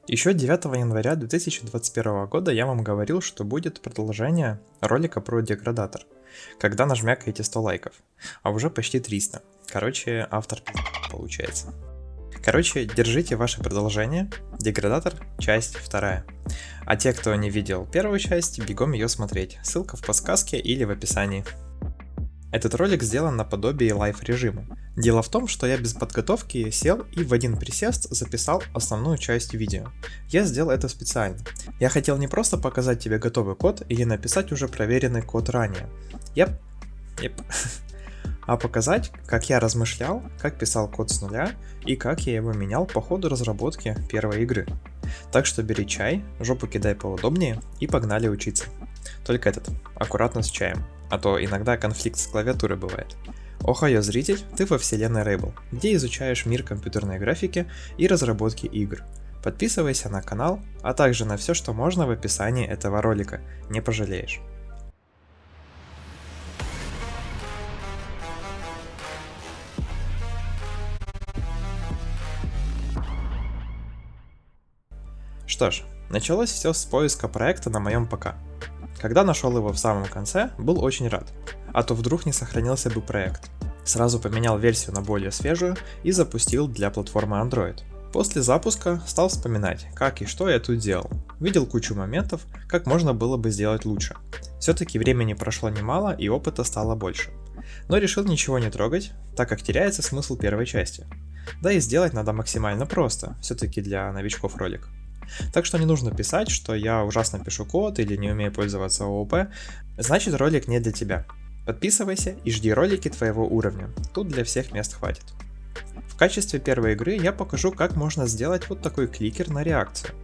Еще 9 января 2021 года я вам говорил, что будет продолжение ролика про деградатор, когда нажмякаете 100 лайков, а уже почти 300. Короче, автор получается. Держите ваше продолжение, деградатор, часть 2. А те, кто не видел первую часть, бегом ее смотреть, ссылка в подсказке или в описании. Этот ролик сделан наподобие лайв-режима. Дело в том, что я без подготовки сел и в один присест записал основную часть видео. Я сделал это специально. Я хотел не просто показать тебе готовый код или написать уже проверенный код ранее. А показать, как я размышлял, как писал код с нуля и как я его менял по ходу разработки первой игры. Так что бери чай, жопу кидай поудобнее и погнали учиться. Только аккуратно с чаем, а то иногда конфликт с клавиатурой бывает. Охайо, зритель, ты во вселенной Rebel, где изучаешь мир компьютерной графики и разработки игр. Подписывайся на канал, а также на все, что можно в описании этого ролика, не пожалеешь. Что ж, началось все с поиска проекта на моем ПК. Когда нашел его в самом конце, был очень рад, а то вдруг не сохранился бы проект. Сразу поменял версию на более свежую и запустил для платформы Android. После запуска стал вспоминать, как и что я тут делал. Видел кучу моментов, как можно было бы сделать лучше. Все-таки времени прошло немало и опыта стало больше. Но решил ничего не трогать, так как теряется смысл первой части. Да и сделать надо максимально просто, все-таки для новичков ролик. Так что не нужно писать, что я ужасно пишу код или не умею пользоваться ООП, значит ролик не для тебя. Подписывайся и жди ролики твоего уровня, тут для всех мест хватит. В качестве первой игры я покажу, как можно сделать вот такой кликер на реакцию.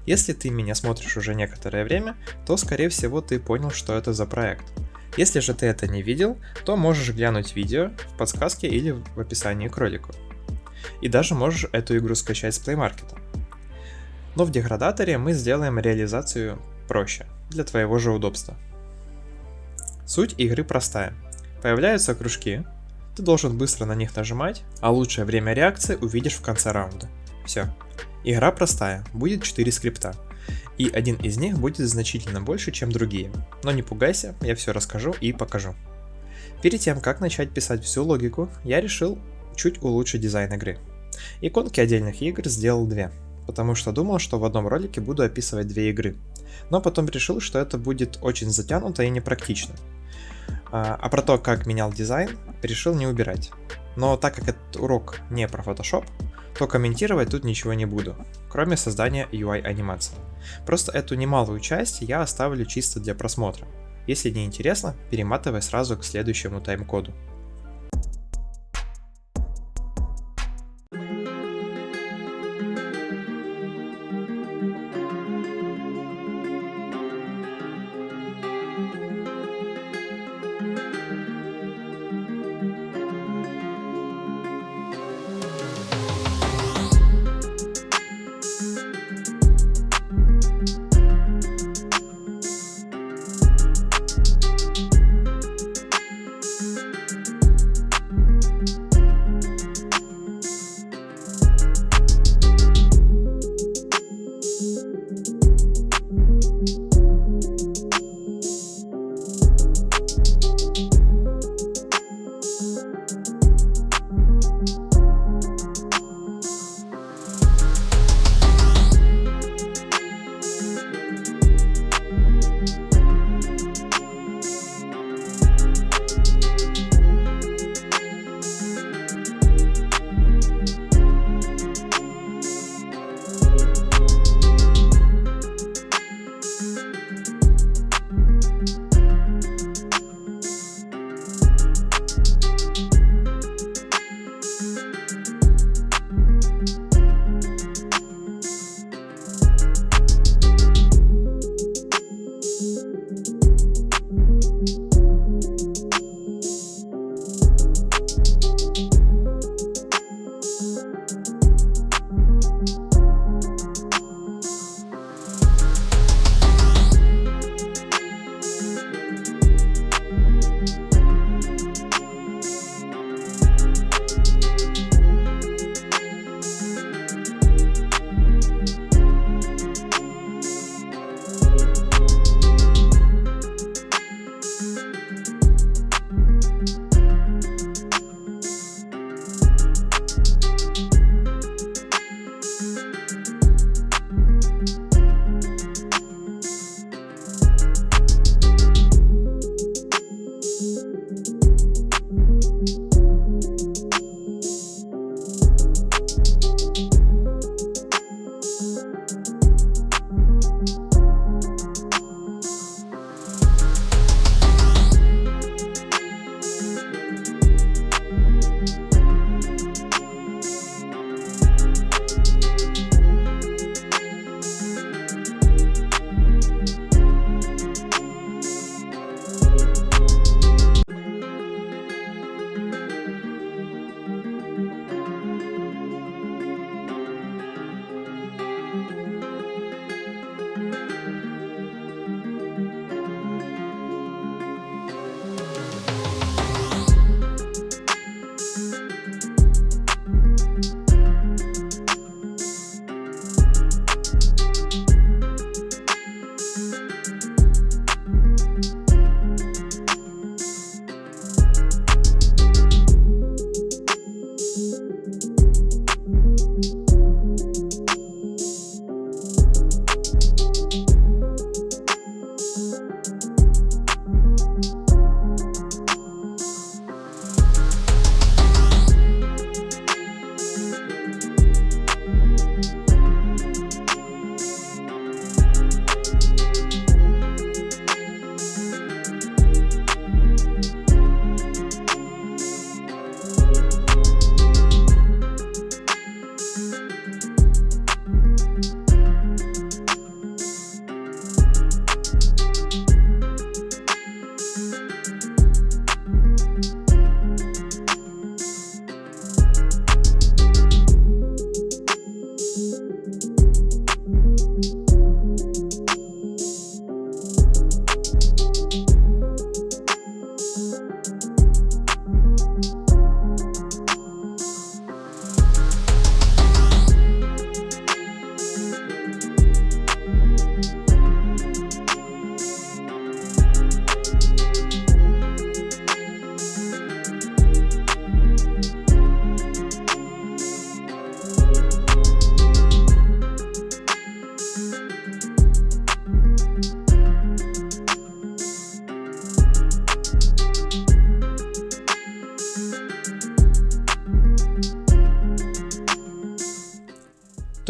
Если ты меня смотришь уже некоторое время, то скорее всего ты понял, что это за проект. Если же ты это не видел, то можешь глянуть видео в подсказке или в описании к ролику. И даже можешь эту игру скачать с Play Market. Но в деградаторе мы сделаем реализацию проще, для твоего же удобства. Суть игры простая. Появляются кружки, ты должен быстро на них нажимать, а лучшее время реакции увидишь в конце раунда. Все. Игра простая, будет 4 скрипта, и один из них будет значительно больше, чем другие. Но не пугайся, я все расскажу и покажу. Перед тем, как начать писать всю логику, я решил чуть улучшить дизайн игры. Иконки отдельных игр сделал 2. Потому что думал, что в одном ролике буду описывать 2 игры. Но потом решил, что это будет очень затянуто и непрактично. А про то, как менял дизайн, решил не убирать. Но так как этот урок не про Photoshop, то комментировать тут ничего не буду, кроме создания UI-анимации. Просто эту немалую часть я оставлю чисто для просмотра. Если не интересно, перематывай сразу к следующему тайм-коду.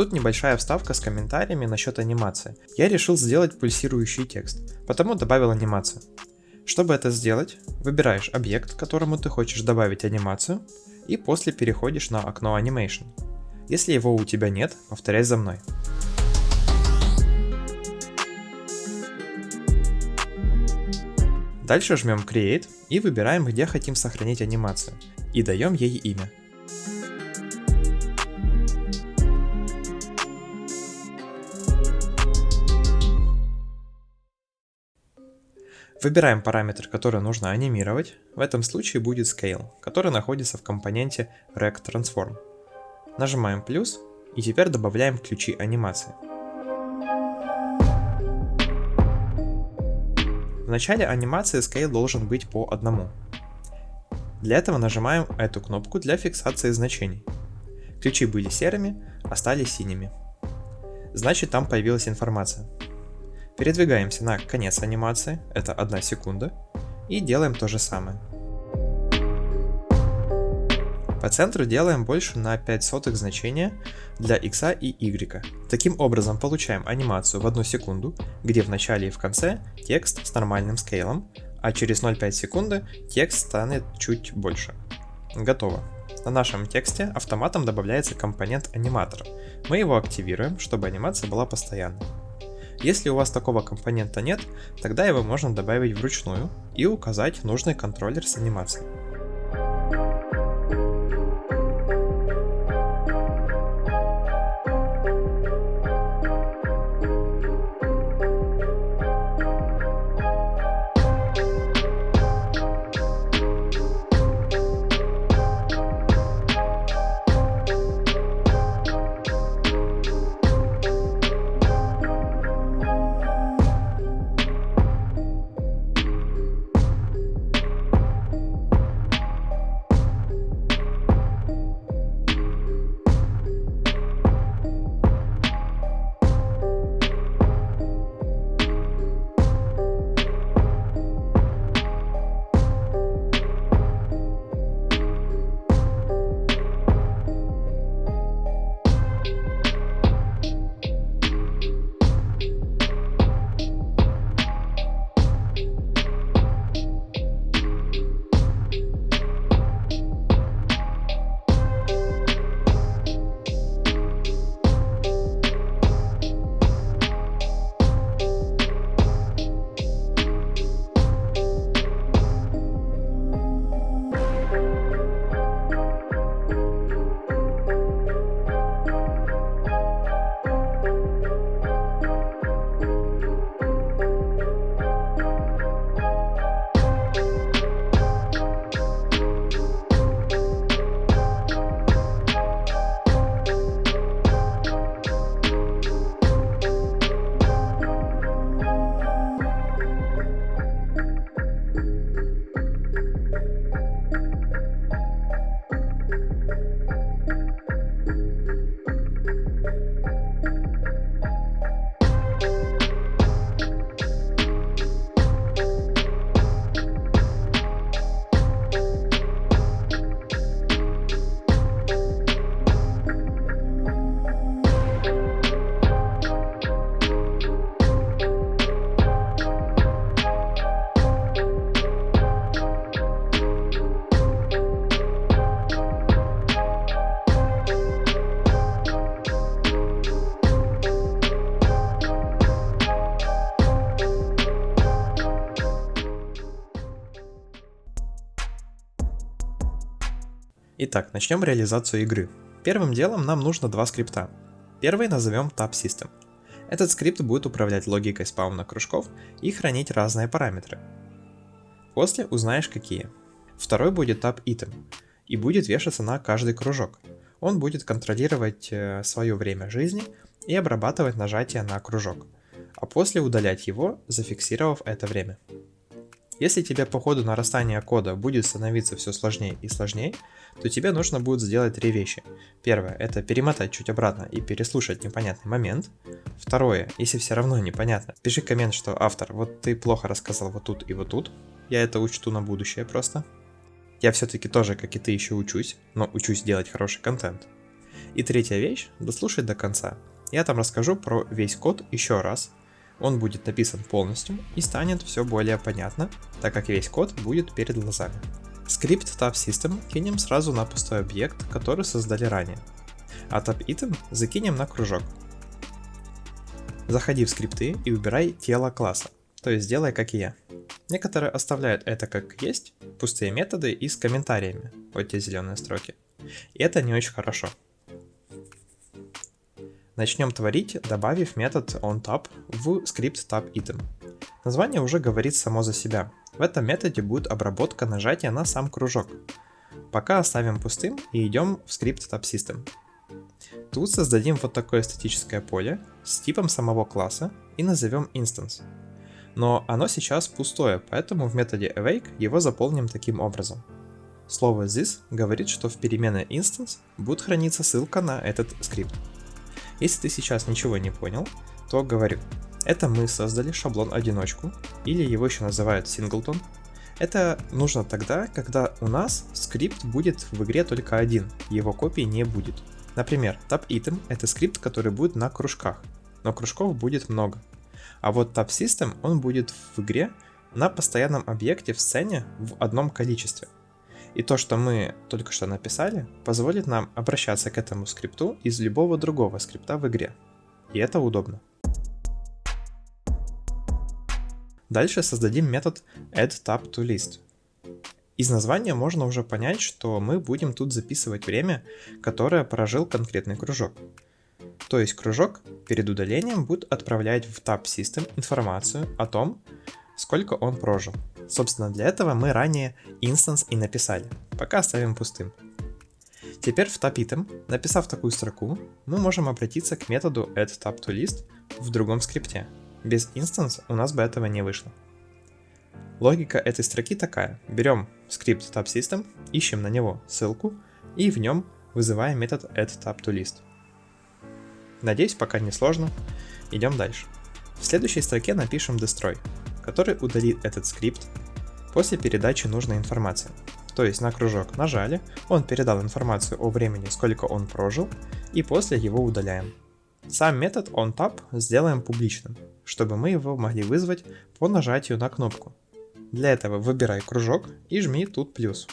Тут небольшая вставка с комментариями насчет анимации. Я решил сделать пульсирующий текст, потому добавил анимацию. Чтобы это сделать, выбираешь объект, которому ты хочешь добавить анимацию, и после переходишь на окно Animation. Если его у тебя нет, повторяй за мной. Дальше жмем Create и выбираем, где хотим сохранить анимацию, и даем ей имя. Выбираем параметр, который нужно анимировать, в этом случае будет Scale, который находится в компоненте Rect Transform. Нажимаем плюс и теперь добавляем ключи анимации. В начале анимации Scale должен быть по одному. Для этого нажимаем эту кнопку для фиксации значений. Ключи были серыми, а стали синими. Значит, там появилась информация. Передвигаемся на конец анимации, это 1 секунда, и делаем то же самое. По центру делаем больше на 0,05 значения для x и y. Таким образом получаем анимацию в 1 секунду, где в начале и в конце текст с нормальным скейлом, а через 0,5 секунды текст станет чуть больше. Готово. На нашем тексте автоматом добавляется компонент аниматор. Мы его активируем, чтобы анимация была постоянной. Если у вас такого компонента нет, тогда его можно добавить вручную и указать нужный контроллер с анимацией. Итак, начнем реализацию игры. Первым делом нам нужно два скрипта. Первый назовем Tab System. Этот скрипт будет управлять логикой спауна кружков и хранить разные параметры. После узнаешь какие. Второй будет Tab Item и будет вешаться на каждый кружок. Он будет контролировать свое время жизни и обрабатывать нажатие на кружок, а после удалять его, зафиксировав это время. Если тебе по ходу нарастания кода будет становиться все сложнее и сложнее, то тебе нужно будет сделать три вещи. Первое — это перемотать чуть обратно и переслушать непонятный момент. Второе, если все равно непонятно, пиши коммент, что автор, вот ты плохо рассказал вот тут и вот тут. Я это учту на будущее просто. Я все-таки тоже, как и ты, еще учусь, но учусь делать хороший контент. И третья вещь, дослушать до конца. Я там расскажу про весь код еще раз. Он будет написан полностью и станет все более понятно, так как весь код будет перед глазами. Скрипт TabSystem кинем сразу на пустой объект, который создали ранее. А TabItem закинем на кружок. Заходи в скрипты и убирай тело класса, то есть делай как и я. Некоторые оставляют это как есть, пустые методы и с комментариями, вот те зеленые строки. И это не очень хорошо. Начнем творить, добавив метод onTab в скрипт TabItem. Название уже говорит само за себя. В этом методе будет обработка нажатия на сам кружок. Пока оставим пустым и идем в скрипт TabSystem. Тут создадим вот такое статическое поле с типом самого класса и назовем instance. Но оно сейчас пустое, поэтому в методе awake его заполним таким образом. Слово this говорит, что в переменной instance будет храниться ссылка на этот скрипт. Если ты сейчас ничего не понял, то говорю. Это мы создали шаблон-одиночку, или его еще называют singleton. Это нужно тогда, когда у нас скрипт будет в игре только один, его копии не будет. Например, TabItem — это скрипт, который будет на кружках, но кружков будет много. А вот TabSystem, он будет в игре на постоянном объекте в сцене в одном количестве. И то, что мы только что написали, позволит нам обращаться к этому скрипту из любого другого скрипта в игре. И это удобно. Дальше создадим метод addTabToList. Из названия можно уже понять, что мы будем тут записывать время, которое прожил конкретный кружок. То есть кружок перед удалением будет отправлять в TabSystem информацию о том, сколько он прожил. Собственно, для этого мы ранее instance и написали, пока оставим пустым. Теперь в TabItem, написав такую строку, мы можем обратиться к методу addTabToList в другом скрипте. Без instance у нас бы этого не вышло. Логика этой строки такая. Берем скрипт TabSystem, ищем на него ссылку и в нем вызываем метод addTabToList. Надеюсь, пока не сложно. Идем дальше. В следующей строке напишем destroy, который удалит этот скрипт после передачи нужной информации. То есть на кружок нажали, он передал информацию о времени, сколько он прожил, и после его удаляем. Сам метод onTab сделаем публичным, чтобы мы его могли вызвать по нажатию на кнопку. Для этого выбирай кружок и жми тут плюс.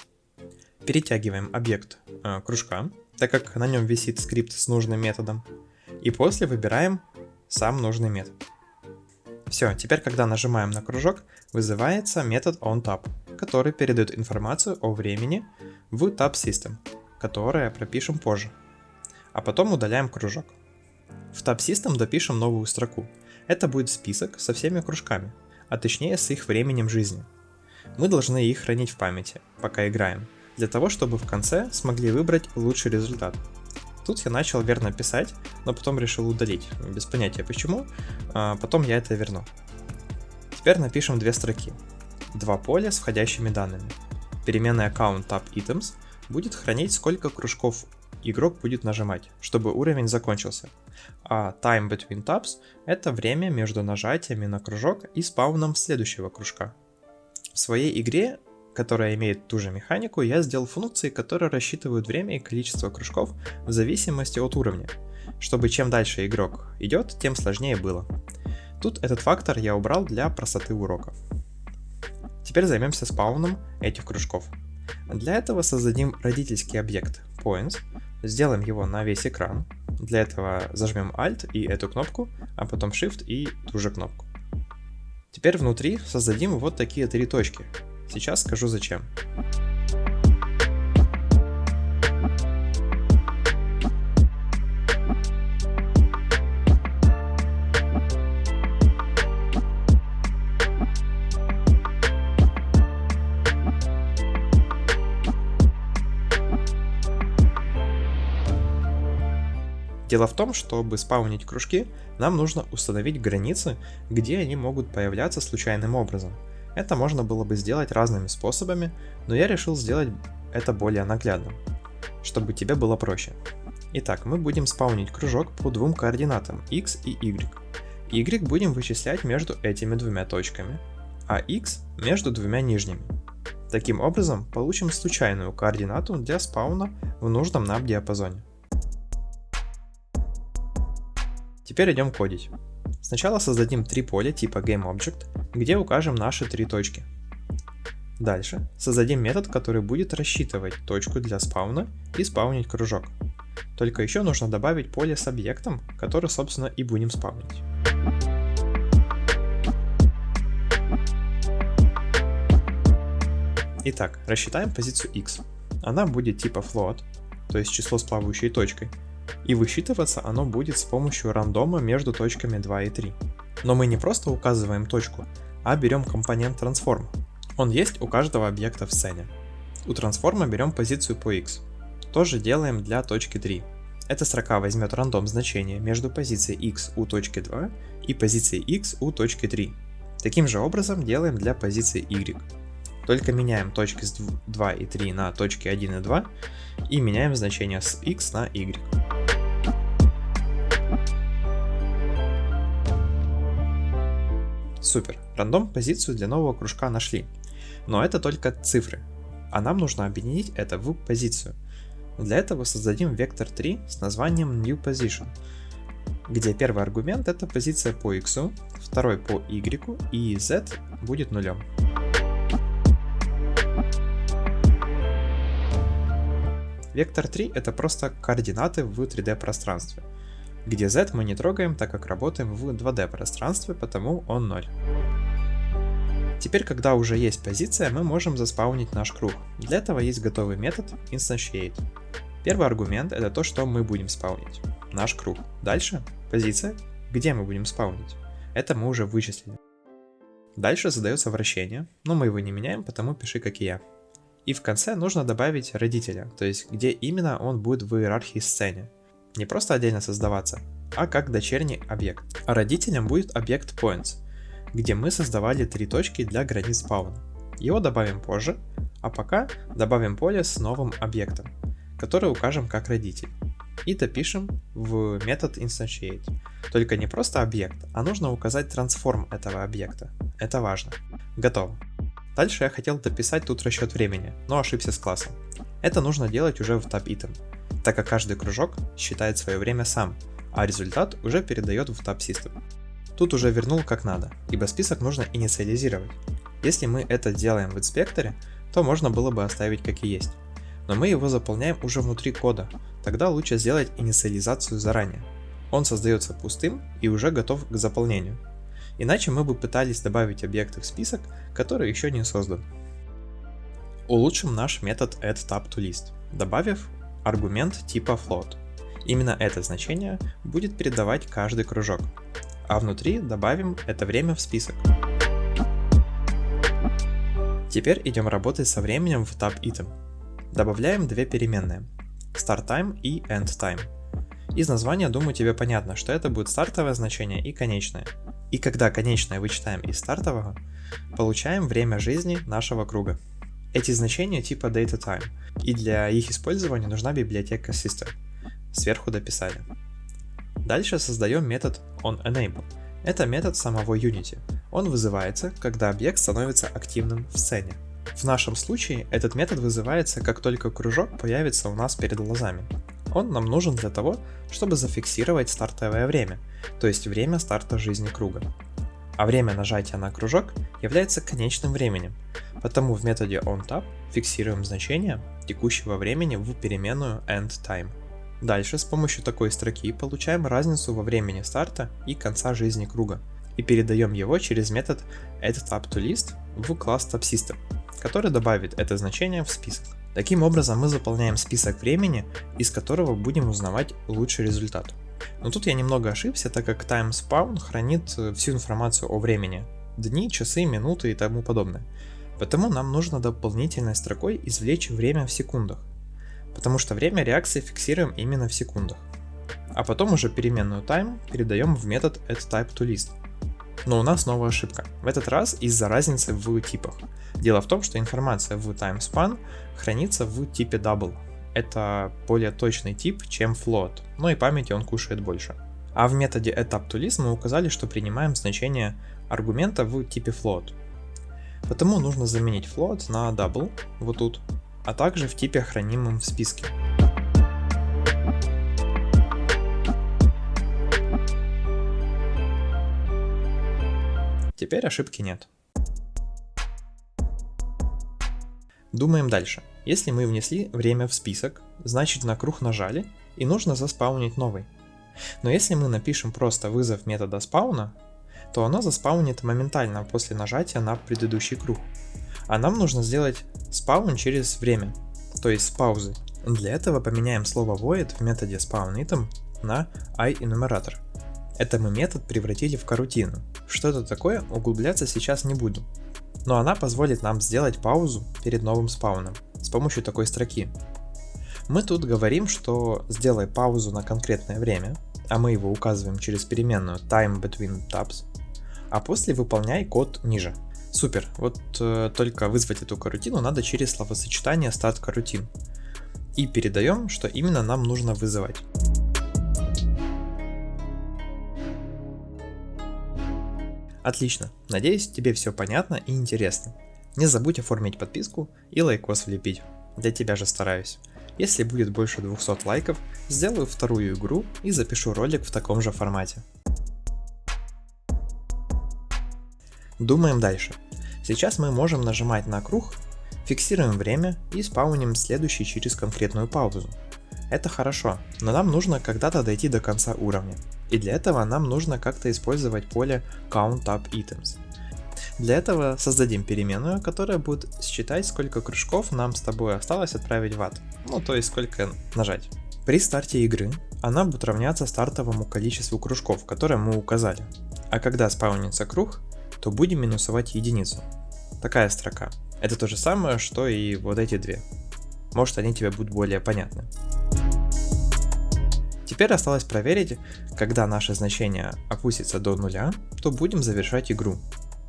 Перетягиваем объект кружка, так как на нем висит скрипт с нужным методом, и после выбираем сам нужный метод. Все, теперь когда нажимаем на кружок, вызывается метод onTab, который передает информацию о времени в TabSystem, которое пропишем позже. А потом удаляем кружок. В TabSystem допишем новую строку. Это будет список со всеми кружками, а точнее с их временем жизни. Мы должны их хранить в памяти, пока играем, для того, чтобы в конце смогли выбрать лучший результат. Тут я начал верно писать, но потом решил удалить, без понятия почему, потом я это верну. Теперь напишем две строки. Два поля с входящими данными. Переменная count TabItems будет хранить, сколько кружков игрок будет нажимать, чтобы уровень закончился. А time between tabs — это время между нажатиями на кружок и спауном следующего кружка. В своей игре, которая имеет ту же механику, я сделал функции, которые рассчитывают время и количество кружков в зависимости от уровня, чтобы чем дальше игрок идет, тем сложнее было. Тут этот фактор я убрал для простоты урока. Теперь займемся спауном этих кружков. Для этого создадим родительский объект points, сделаем его на весь экран. Для этого зажмем Alt и эту кнопку, а потом Shift и ту же кнопку. Теперь внутри создадим вот такие три точки. Сейчас скажу зачем. Дело в том, чтобы спаунить кружки, нам нужно установить границы, где они могут появляться случайным образом. Это можно было бы сделать разными способами, но я решил сделать это более наглядным, чтобы тебе было проще. Итак, мы будем спаунить кружок по двум координатам x и y. Y будем вычислять между этими двумя точками, а x между двумя нижними. Таким образом, получим случайную координату для спауна в нужном нам диапазоне. Теперь идем кодить. Сначала создадим три поля типа GameObject, где укажем наши три точки. Дальше создадим метод, который будет рассчитывать точку для спауна и спаунить кружок. Только еще нужно добавить поле с объектом, который, собственно, и будем спаунить. Итак, рассчитаем позицию x. Она будет типа float, то есть число с плавающей точкой, и высчитываться оно будет с помощью рандома между точками 2 и 3. Но мы не просто указываем точку, а берем компонент трансформа. Он есть у каждого объекта в сцене. У трансформа берем позицию по x. Тоже делаем для точки 3. Эта строка возьмет рандом значение между позицией x у точки 2 и позицией x у точки 3. Таким же образом делаем для позиции y. Только меняем точки с 2 и 3 на точки 1 и 2 и меняем значение с x на y. Супер, рандом позицию для нового кружка нашли. Но это только цифры, а нам нужно объединить это в позицию. Для этого создадим вектор 3 с названием NewPosition, где первый аргумент это позиция по x, второй по y и z будет нулем. Вектор 3 это просто координаты в 3D пространстве, где z мы не трогаем, так как работаем в 2D пространстве, потому он 0. Теперь, когда уже есть позиция, мы можем заспаунить наш круг. Для этого есть готовый метод instantiate. Первый аргумент это то, что мы будем спаунить. Наш круг. Дальше позиция, где мы будем спаунить. Это мы уже вычислили. Дальше задается вращение, но мы его не меняем, потому пиши как и я. И в конце нужно добавить родителя, то есть где именно он будет в иерархии сцены. Не просто отдельно создаваться, а как дочерний объект. А родителем будет объект points, где мы создавали три точки для границ спауна. Его добавим позже, а пока добавим поле с новым объектом, который укажем как родитель. И допишем в метод instantiate. Только не просто объект, а нужно указать трансформ этого объекта. Это важно. Готово. Дальше я хотел дописать тут расчет времени, но ошибся с классом. Это нужно делать уже в TabItem, так как каждый кружок считает свое время сам, а результат уже передает в TabSystem. Тут уже вернул как надо, ибо список нужно инициализировать. Если мы это делаем в инспекторе, то можно было бы оставить как и есть. Но мы его заполняем уже внутри кода, тогда лучше сделать инициализацию заранее. Он создается пустым и уже готов к заполнению. Иначе мы бы пытались добавить объекты в список, который еще не создан. Улучшим наш метод addTabToList, добавив аргумент типа float. Именно это значение будет передавать каждый кружок. А внутри добавим это время в список. Теперь идем работать со временем в TabItem. Добавляем две переменные – StartTime и EndTime. Из названия, думаю, тебе понятно, что это будет стартовое значение и конечное. И когда конечное вычитаем из стартового, получаем время жизни нашего круга. Эти значения типа DataTime, и для их использования нужна библиотека System. Сверху дописали. Дальше создаем метод onEnable. Это метод самого Unity. Он вызывается, когда объект становится активным в сцене. В нашем случае этот метод вызывается, как только кружок появится у нас перед глазами. Он нам нужен для того, чтобы зафиксировать стартовое время, то есть время старта жизни круга. А время нажатия на кружок является конечным временем, потому в методе onTab фиксируем значение текущего времени в переменную endTime. Дальше с помощью такой строки получаем разницу во времени старта и конца жизни круга и передаем его через метод addTabToList в класс TabSystem, который добавит это значение в список. Таким образом мы заполняем список времени, из которого будем узнавать лучший результат. Но тут я немного ошибся, так как TimeSpawn хранит всю информацию о времени, дни, часы, минуты и тому подобное. Потому нам нужно дополнительной строкой извлечь время в секундах, потому что время реакции фиксируем именно в секундах. А потом уже переменную time передаем в метод addTypeToList. Но у нас снова ошибка, в этот раз из-за разницы в типах. Дело в том, что информация в TimeSpan хранится в типе double. Это более точный тип, чем float, но и памяти он кушает больше. А в методе addTabToList мы указали, что принимаем значение аргумента в типе float. Потому нужно заменить float на double, вот тут, а также в типе хранимом в списке. Теперь ошибки нет. Думаем дальше. Если мы внесли время в список, значит на круг нажали и нужно заспаунить новый. Но если мы напишем просто вызов метода спауна, то оно заспаунит моментально после нажатия на предыдущий круг. А нам нужно сделать спаун через время, то есть с паузы. Для этого поменяем слово void в методе spawnitem на iEnumerator. Это мы метод превратили в карутину. Что это такое, углубляться сейчас не буду. Но она позволит нам сделать паузу перед новым спауном с помощью такой строки. Мы тут говорим, что сделай паузу на конкретное время, а мы его указываем через переменную time between tabs, а после выполняй код ниже. Супер, вот только вызвать эту карутину надо через словосочетание start coroutine. И передаем, что именно нам нужно вызывать. Отлично, надеюсь, тебе все понятно и интересно. Не забудь оформить подписку и лайкос влепить, для тебя же стараюсь. Если будет больше 200 лайков, сделаю вторую игру и запишу ролик в таком же формате. Думаем дальше. Сейчас мы можем нажимать на круг, фиксируем время и спауним следующий через конкретную паузу. Это хорошо, но нам нужно когда-то дойти до конца уровня. И для этого нам нужно как-то использовать поле CountUpItems. Для этого создадим переменную, которая будет считать, сколько кружков нам с тобой осталось отправить в ад. Ну, то есть сколько нажать. При старте игры она будет равняться стартовому количеству кружков, которые мы указали. А когда спаунится круг, то будем минусовать единицу. Такая строка. Это то же самое, что и вот эти две. Может, они тебе будут более понятны. Теперь осталось проверить, когда наше значение опустится до нуля, то будем завершать игру.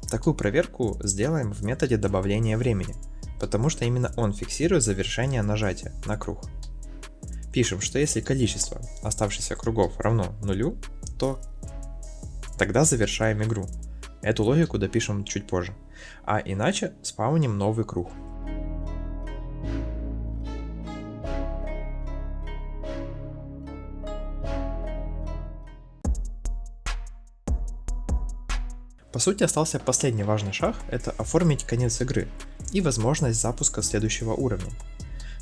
Такую проверку сделаем в методе добавления времени, потому что именно он фиксирует завершение нажатия на круг. Пишем, что если количество оставшихся кругов равно нулю, то тогда завершаем игру. Эту логику допишем чуть позже. А иначе спауним новый круг. По сути остался последний важный шаг, это оформить конец игры и возможность запуска следующего уровня.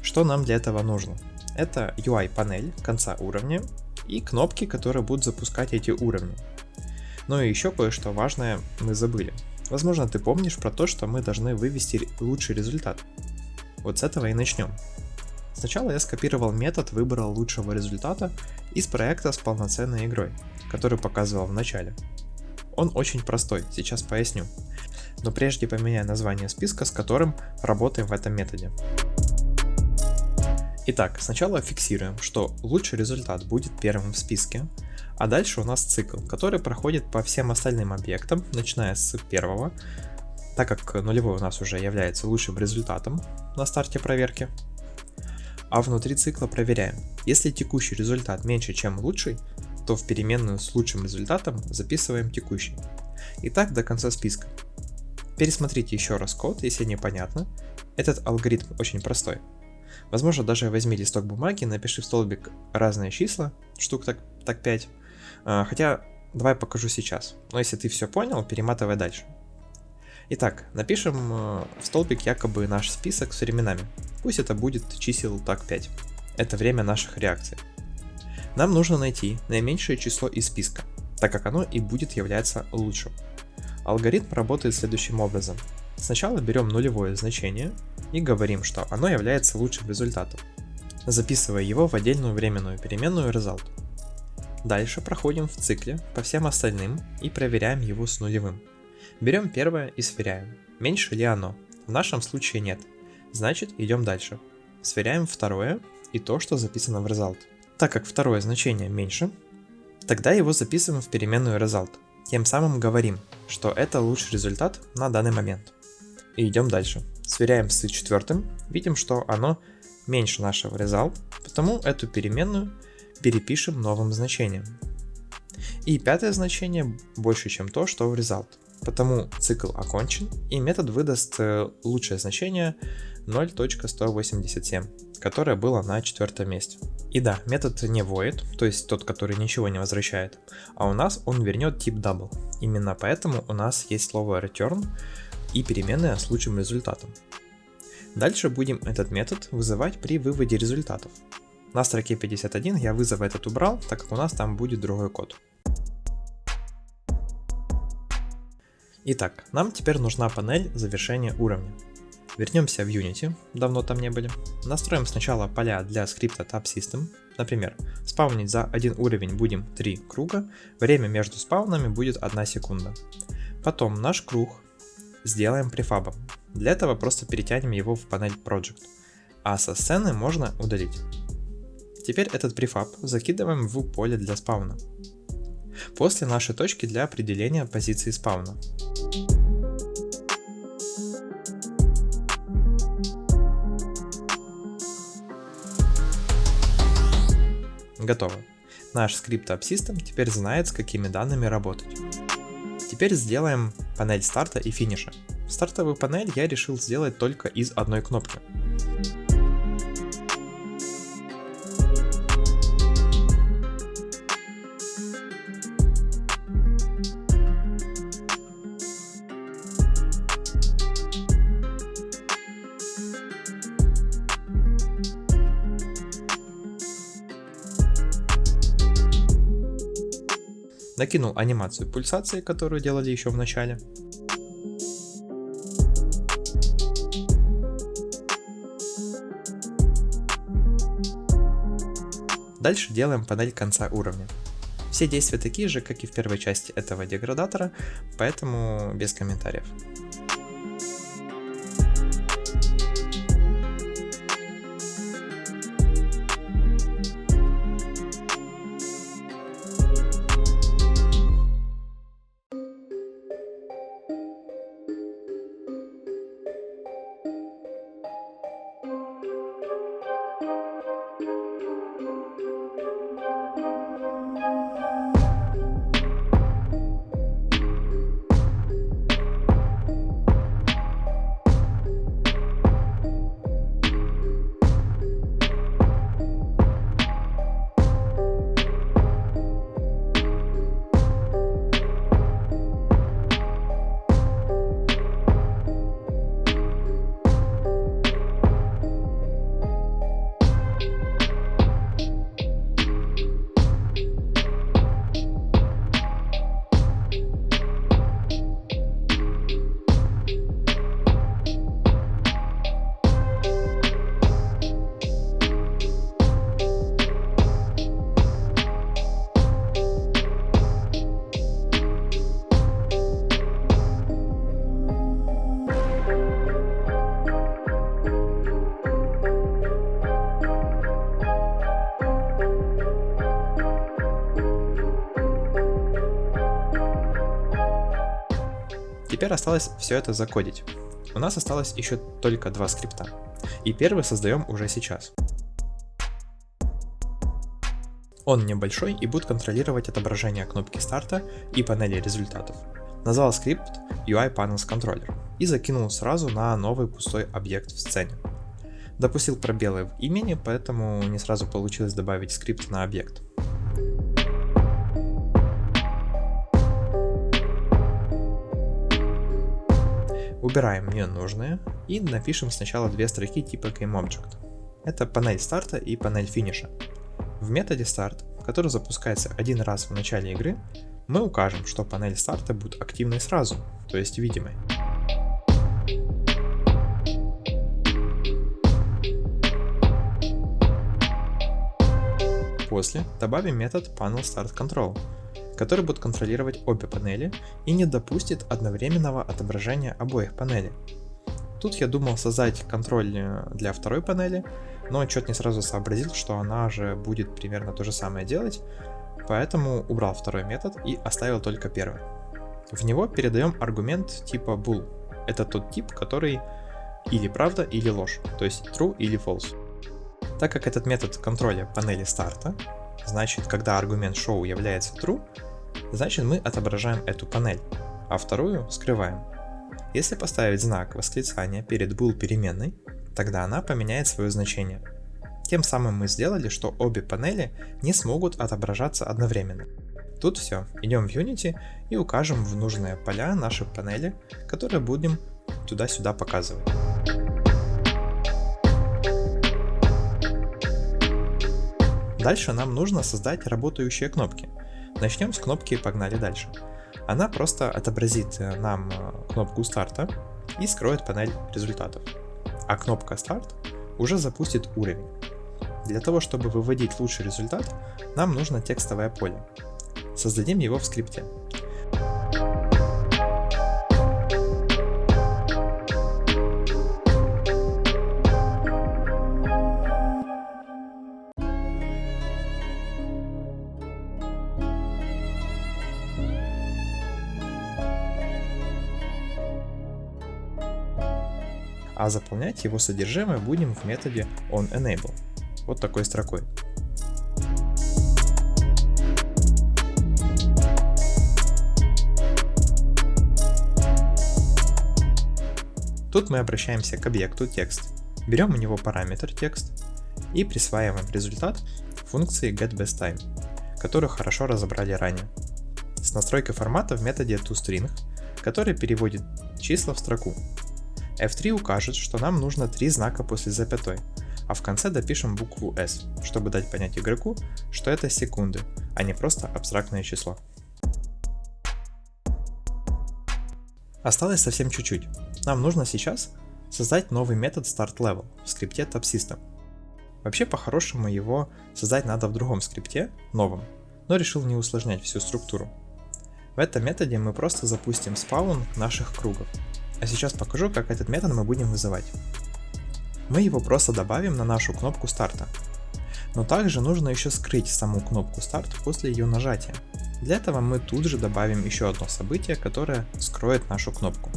Что нам для этого нужно? Это UI-панель конца уровня и кнопки, которые будут запускать эти уровни. Ну и еще кое-что важное мы забыли. Возможно, ты помнишь про то, что мы должны вывести лучший результат. Вот с этого и начнем. Сначала я скопировал метод выбора лучшего результата из проекта с полноценной игрой, который показывал в начале. Он очень простой, сейчас поясню. Но прежде поменяй название списка, с которым работаем в этом методе. Итак, сначала фиксируем, что лучший результат будет первым в списке, а дальше у нас цикл, который проходит по всем остальным объектам, начиная с первого, так как нулевой у нас уже является лучшим результатом на старте проверки. А внутри цикла проверяем, если текущий результат меньше, чем лучший, то в переменную с лучшим результатом записываем текущий. И так до конца списка. Пересмотрите еще раз код, если непонятно. Этот алгоритм очень простой. Возможно, даже возьми листок бумаги, напиши в столбик разные числа, штук так 5. Хотя, давай покажу сейчас. Но если ты все понял, перематывай дальше. Итак, напишем в столбик якобы наш список с временами. Пусть это будет чисел так 5. Это время наших реакций. Нам нужно найти наименьшее число из списка, так как оно и будет являться лучшим. Алгоритм работает следующим образом. Сначала берем нулевое значение и говорим, что оно является лучшим результатом, записывая его в отдельную временную переменную result. Дальше проходим в цикле по всем остальным и проверяем его с нулевым. Берем первое и сверяем, меньше ли оно. В нашем случае нет, значит идем дальше. Сверяем второе и то, что записано в result. Так как второе значение меньше, тогда его записываем в переменную result. Тем самым говорим, что это лучший результат на данный момент. И идем дальше. Сверяем с четвертым, видим, что оно меньше нашего result, потому эту переменную перепишем новым значением. И пятое значение больше, чем то, что в result. Потому цикл окончен, и метод выдаст лучшее значение 0.187, которое было на четвертом месте. И да, метод не void, то есть тот, который ничего не возвращает, а у нас он вернет тип double. Именно поэтому у нас есть слово return и переменная с лучшим результатом. Дальше будем этот метод вызывать при выводе результатов. На строке 51 я вызов этот убрал, так как у нас там будет другой код. Итак, нам теперь нужна панель завершения уровня. Вернемся в Unity, давно там не были. Настроим сначала поля для скрипта TabSystem. Например, спаунить за один уровень будем 3 круга, время между спаунами будет 1 секунда. Потом наш круг сделаем префабом. Для этого просто перетянем его в панель Project, а со сцены можно удалить. Теперь этот префаб закидываем в поле для спауна. После нашей точки для определения позиции спауна. Готово. Наш скрипт TabSystem теперь знает, с какими данными работать. Теперь сделаем панель старта и финиша. Стартовую панель я решил сделать только из одной кнопки. Накинул анимацию пульсации, которую делали еще в начале. Дальше делаем панель конца уровня. Все действия такие же, как и в первой части этого деградатора, поэтому без комментариев. Теперь осталось все это закодить. У нас осталось еще только 2 скрипта. И первый создаем уже сейчас. Он небольшой и будет контролировать отображение кнопки старта и панели результатов. Назвал скрипт UI Panels Controller и закинул сразу на новый пустой объект в сцене. Допустил пробелы в имени, поэтому не сразу получилось добавить скрипт на объект. Убираем ненужные и напишем сначала 2 строки типа GameObject. Это панель старта и панель финиша. В методе start, который запускается один раз в начале игры, мы укажем, что панель старта будет активной сразу, то есть видимой. После добавим метод panelStartControl, который будет контролировать обе панели и не допустит одновременного отображения обоих панелей. Тут я думал создать контроль для второй панели, но что-то не сразу сообразил, что она же будет примерно то же самое делать, поэтому убрал второй метод и оставил только первый. В него передаем аргумент типа bool. Это тот тип, который или правда, или ложь, то есть true или false. Так как этот метод контроля панели старта, значит, когда аргумент show является true, значит мы отображаем эту панель, а вторую скрываем. Если поставить знак восклицания перед bool переменной, тогда она поменяет свое значение. Тем самым мы сделали, что обе панели не смогут отображаться одновременно. Тут все, идем в Unity и укажем в нужные поля наши панели, которые будем туда-сюда показывать. Дальше нам нужно создать работающие кнопки. Начнем с кнопки «Погнали дальше». Она просто отобразит нам кнопку старта и скроет панель результатов. А кнопка «Старт» уже запустит уровень. Для того, чтобы выводить лучший результат, нам нужно текстовое поле. Создадим его в скрипте. А заполнять его содержимое будем в методе onEnable, вот такой строкой. Тут мы обращаемся к объекту текст, берем у него параметр текст и присваиваем результат функции getBestTime, которую хорошо разобрали ранее, с настройкой формата в методе toString, который переводит числа в строку. F3 укажет, что нам нужно 3 знака после запятой, а в конце допишем букву S, чтобы дать понять игроку, что это секунды, а не просто абстрактное число. Осталось совсем чуть-чуть. Нам нужно сейчас создать новый метод startLevel в скрипте TopSystem. Вообще, по-хорошему, его создать надо в другом скрипте, новом, но решил не усложнять всю структуру. В этом методе мы просто запустим спаун наших кругов. А сейчас покажу, как этот метод мы будем вызывать. Мы его просто добавим на нашу кнопку старта. Но также нужно еще скрыть саму кнопку старт после ее нажатия. Для этого мы тут же добавим еще одно событие, которое скроет нашу кнопку.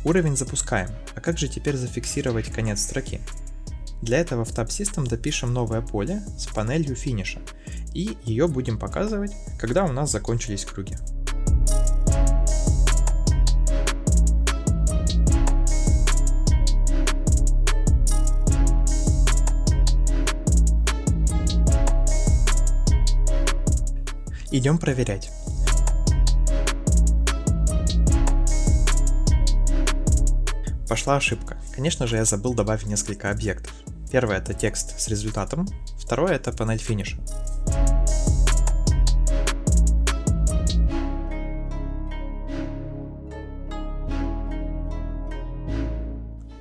Уровень запускаем, а как же теперь зафиксировать конец строки? Для этого в TopSystem допишем новое поле с панелью финиша, и ее будем показывать, когда у нас закончились круги. Идем проверять. Пошла ошибка. Конечно же, я забыл добавить несколько объектов. Первое — это текст с результатом, второе — это панель финиша.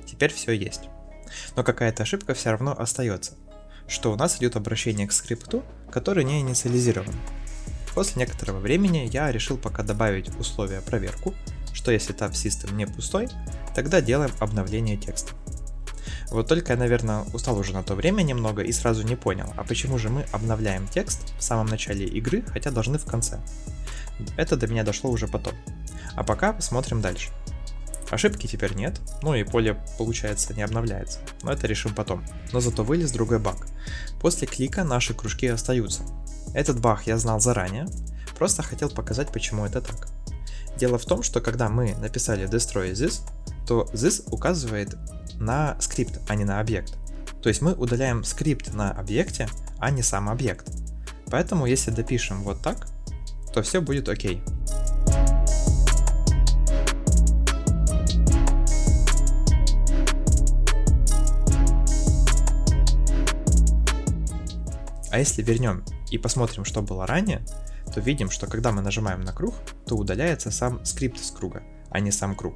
Теперь все есть. Но какая-то ошибка все равно остается, что у нас идет обращение к скрипту, который не инициализирован. После некоторого времени я решил пока добавить условие проверку, что если TopSystem не пустой, тогда делаем обновление текста. Вот только я, наверное, устал уже на то время немного и сразу не понял, а почему же мы обновляем текст в самом начале игры, хотя должны в конце. Это до меня дошло уже потом. А пока посмотрим дальше. Ошибки теперь нет, ну и поле, получается, не обновляется, но это решим потом. Но зато вылез другой баг. После клика наши кружки остаются. Этот баг я знал заранее, просто хотел показать, почему это так. Дело в том, что когда мы написали destroy this, то this указывает на скрипт, а не на объект. То есть мы удаляем скрипт на объекте, а не сам объект. Поэтому если допишем вот так, то все будет окей. А если вернем и посмотрим, что было ранее, то видим, что когда мы нажимаем на круг, то удаляется сам скрипт с круга, а не сам круг.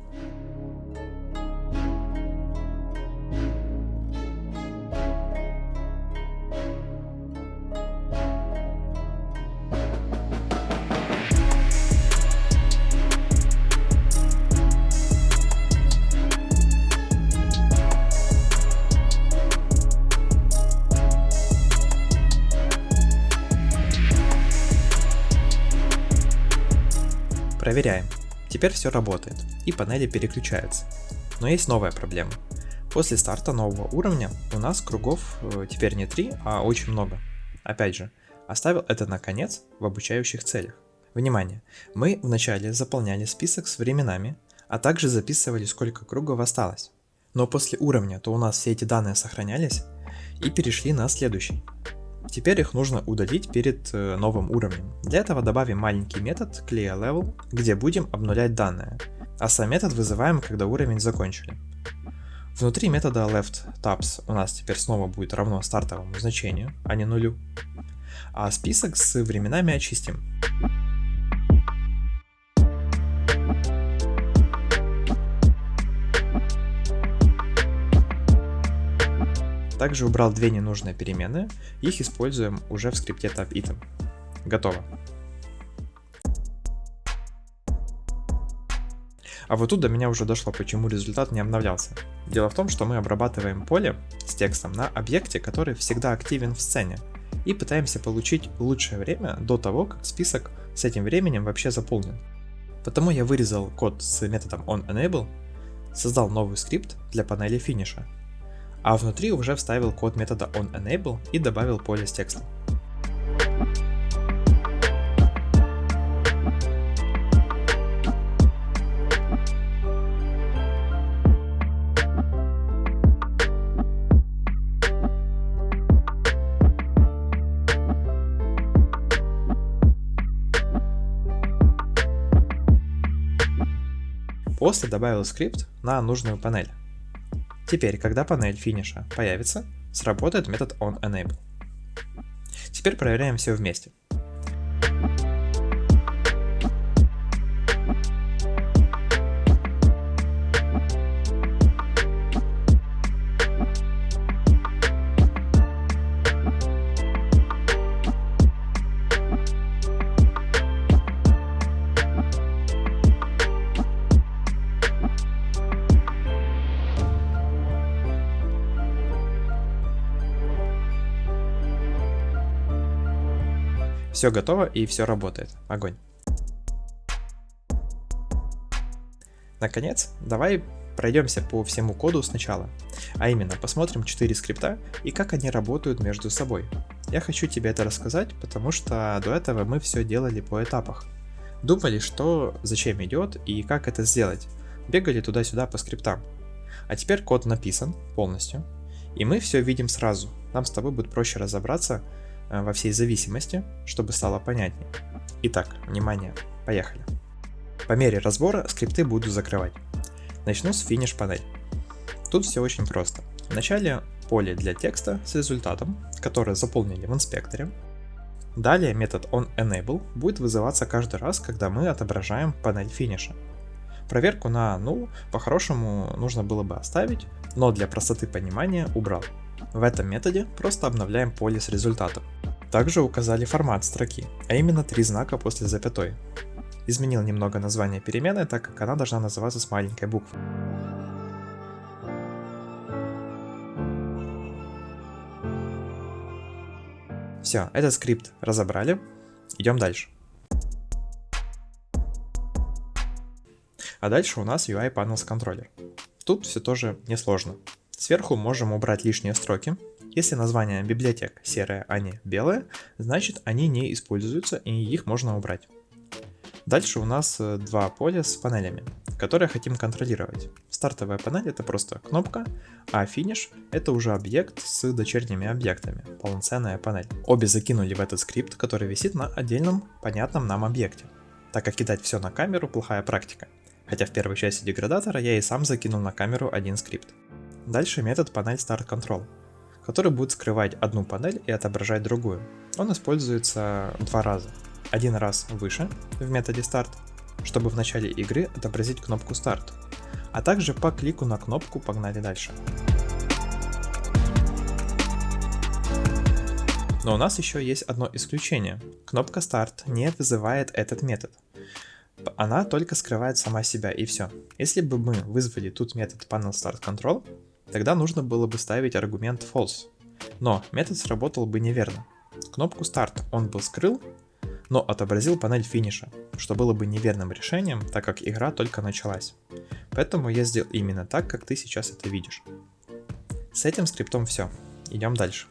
Проверяем. Теперь все работает, и панели переключаются. Но есть новая проблема. После старта нового уровня у нас кругов теперь не 3, а очень много. Опять же, оставил это на конец в обучающих целях. Внимание! Мы вначале заполняли список с временами, а также записывали, сколько кругов осталось. Но после уровня то у нас все эти данные сохранялись и перешли на следующий. Теперь их нужно удалить перед новым уровнем. Для этого добавим маленький метод clearLevel, где будем обнулять данные, а сам метод вызываем, когда уровень закончили. Внутри метода leftTabs у нас теперь снова будет равно стартовому значению, а не нулю, а список с временами очистим. Также убрал две ненужные переменные, их используем уже в скрипте TabItem. Готово. А вот тут до меня уже дошло, почему результат не обновлялся. Дело в том, что мы обрабатываем поле с текстом на объекте, который всегда активен в сцене, и пытаемся получить лучшее время до того, как список с этим временем вообще заполнен. Потому я вырезал код с методом onEnable, создал новый скрипт для панели финиша, а внутри уже вставил код метода onEnable и добавил поле с текстом. После добавил скрипт на нужную панель. Теперь, когда панель финиша появится, сработает метод onEnable. Теперь проверяем все вместе. Все готово и все работает. Огонь. Наконец, давай пройдемся по всему коду сначала. А именно, посмотрим 4 скрипта и как они работают между собой. Я хочу тебе это рассказать, потому что до этого мы все делали по этапах. Думали, что зачем идет и как это сделать. Бегали туда-сюда по скриптам. А теперь код написан полностью, и мы все видим сразу. Нам с тобой будет проще разобраться во всей зависимости, чтобы стало понятнее. Итак, внимание, поехали. По мере разбора скрипты буду закрывать. Начну с finish панель. Тут все очень просто. Вначале поле для текста с результатом, которое заполнили в инспекторе. Далее метод onEnable будет вызываться каждый раз, когда мы отображаем панель финиша. Проверку на null по-хорошему нужно было бы оставить, но для простоты понимания убрал. В этом методе просто обновляем поле с результатом. Также указали формат строки, а именно 3 знака после запятой. Изменил немного название переменной, так как она должна называться с маленькой буквы. Все, этот скрипт разобрали, идем дальше. А дальше у нас UI Panels Controller. Тут все тоже несложно. Сверху можем убрать лишние строки. Если название библиотек серое, а не белое, значит они не используются и их можно убрать. Дальше у нас 2 поля с панелями, которые хотим контролировать. Стартовая панель — это просто кнопка, а финиш — это уже объект с дочерними объектами, полноценная панель. Обе закинули в этот скрипт, который висит на отдельном понятном нам объекте, так как кидать все на камеру — плохая практика. Хотя в первой части деградатора я и сам закинул на камеру один скрипт. Дальше метод панель Start Control, который будет скрывать одну панель и отображать другую. Он используется 2 раза. Один раз выше в методе Start, чтобы в начале игры отобразить кнопку Start, а также по клику на кнопку погнали дальше. Но у нас еще есть одно исключение. Кнопка Start не вызывает этот метод. Она только скрывает сама себя и все. Если бы мы вызвали тут метод Panel Start Control, тогда нужно было бы ставить аргумент false. Но метод сработал бы неверно. Кнопку Start он бы скрыл, но отобразил панель финиша, что было бы неверным решением, так как игра только началась. Поэтому я сделал именно так, как ты сейчас это видишь. С этим скриптом все. Идем дальше.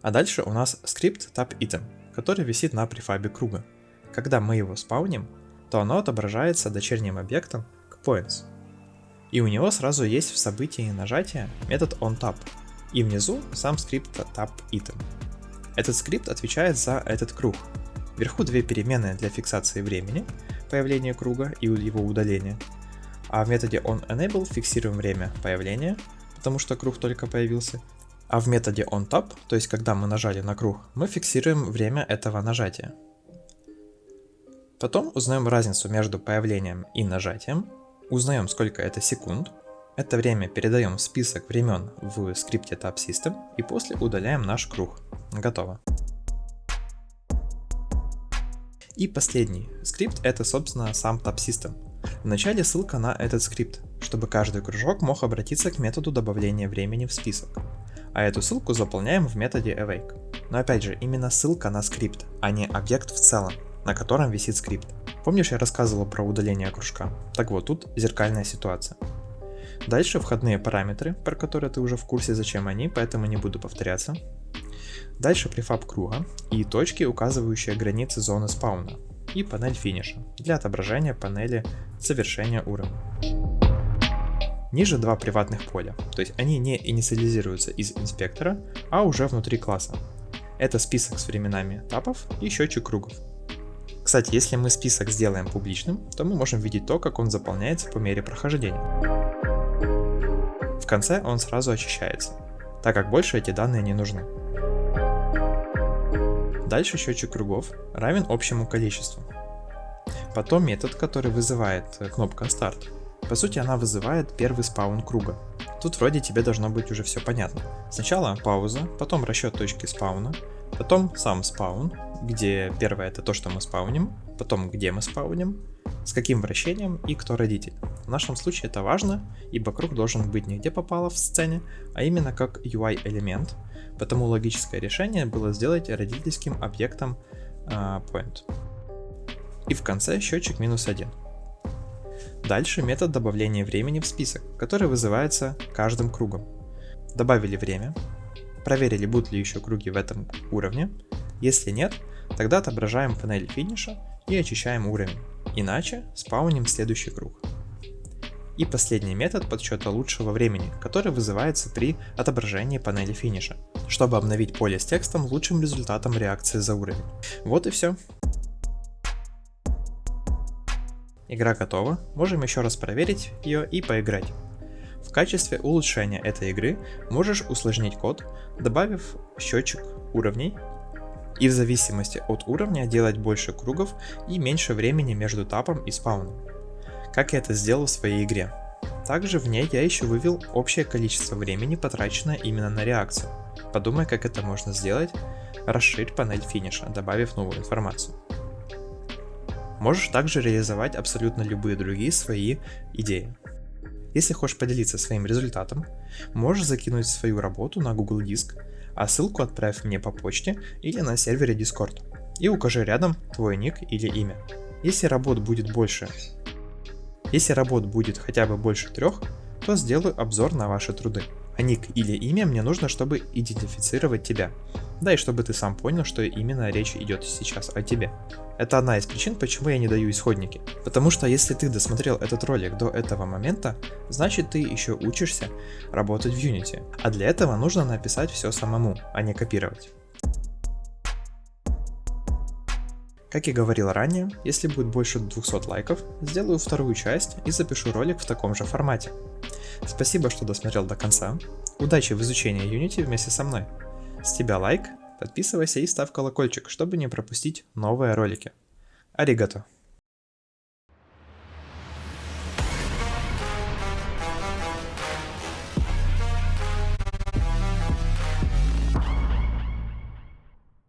А дальше у нас скрипт TabItem, который висит на префабе круга. Когда мы его спауним, то оно отображается дочерним объектом, points. И у него сразу есть в событии нажатия метод onTap. И внизу сам скрипт tapItem. Этот скрипт отвечает за этот круг. Вверху две переменные для фиксации времени, появления круга и его удаления. А в методе onEnable фиксируем время появления, потому что круг только появился. А в методе onTap, то есть когда мы нажали на круг, мы фиксируем время этого нажатия. Потом узнаем разницу между появлением и нажатием, узнаем, сколько это секунд. Это время передаем в список времен в скрипте tapSystem и после удаляем наш круг. Готово. И последний скрипт — это, собственно, сам tapSystem. Вначале ссылка на этот скрипт, чтобы каждый кружок мог обратиться к методу добавления времени в список. А эту ссылку заполняем в методе awake. Но опять же, именно ссылка на скрипт, а не объект в целом, на котором висит скрипт. Помнишь, я рассказывал про удаление кружка? Так вот, тут зеркальная ситуация. Дальше входные параметры, про которые ты уже в курсе, зачем они, поэтому не буду повторяться. Дальше префаб круга и точки, указывающие границы зоны спауна. И панель финиша для отображения панели завершения уровня. Ниже два приватных поля, то есть они не инициализируются из инспектора, а уже внутри класса. Это список с временами тапов и счетчик кругов. Кстати, если мы список сделаем публичным, то мы можем видеть то, как он заполняется по мере прохождения. В конце он сразу очищается, так как больше эти данные не нужны. Дальше счетчик кругов равен общему количеству. Потом метод, который вызывает кнопка Start. По сути, она вызывает первый спаун круга. Тут вроде тебе должно быть уже все понятно. Сначала пауза, потом расчет точки спауна, потом сам спаун, где первое это то, что мы спауним, потом где мы спауним, с каким вращением и кто родитель. В нашем случае это важно, ибо круг должен быть не где попало в сцене, а именно как UI-элемент, потому логическое решение было сделать родительским объектом point. И в конце счетчик -1. Дальше метод добавления времени в список, который вызывается каждым кругом. Добавили время, проверили, будут ли еще круги в этом уровне. Если нет, тогда отображаем панель финиша и очищаем уровень. Иначе спауним следующий круг. И последний метод подсчета лучшего времени, который вызывается при отображении панели финиша, чтобы обновить поле с текстом лучшим результатом реакции за уровень. Вот и все. Игра готова, можем еще раз проверить ее и поиграть. В качестве улучшения этой игры можешь усложнить код, добавив счетчик уровней, и в зависимости от уровня делать больше кругов и меньше времени между тапом и спауном. Как я это сделал в своей игре. Также в ней я еще вывел общее количество времени, потраченное именно на реакцию. Подумай, как это можно сделать. Расширь панель финиша, добавив новую информацию. Можешь также реализовать абсолютно любые другие свои идеи. Если хочешь поделиться своим результатом, можешь закинуть свою работу на Google Диск, а ссылку отправь мне по почте или на сервере Discord. И укажи рядом твой ник или имя. Если работ будет хотя бы больше 3, то сделаю обзор на ваши труды. А ник или имя мне нужно, чтобы идентифицировать тебя. Да и чтобы ты сам понял, что именно речь идет сейчас о тебе. Это одна из причин, почему я не даю исходники. Потому что если ты досмотрел этот ролик до этого момента, значит ты еще учишься работать в Unity. А для этого нужно написать все самому, а не копировать. Как и говорил ранее, если будет больше 200 лайков, сделаю вторую часть и запишу ролик в таком же формате. Спасибо, что досмотрел до конца. Удачи в изучении Unity вместе со мной. С тебя лайк, подписывайся и ставь колокольчик, чтобы не пропустить новые ролики. Аригато!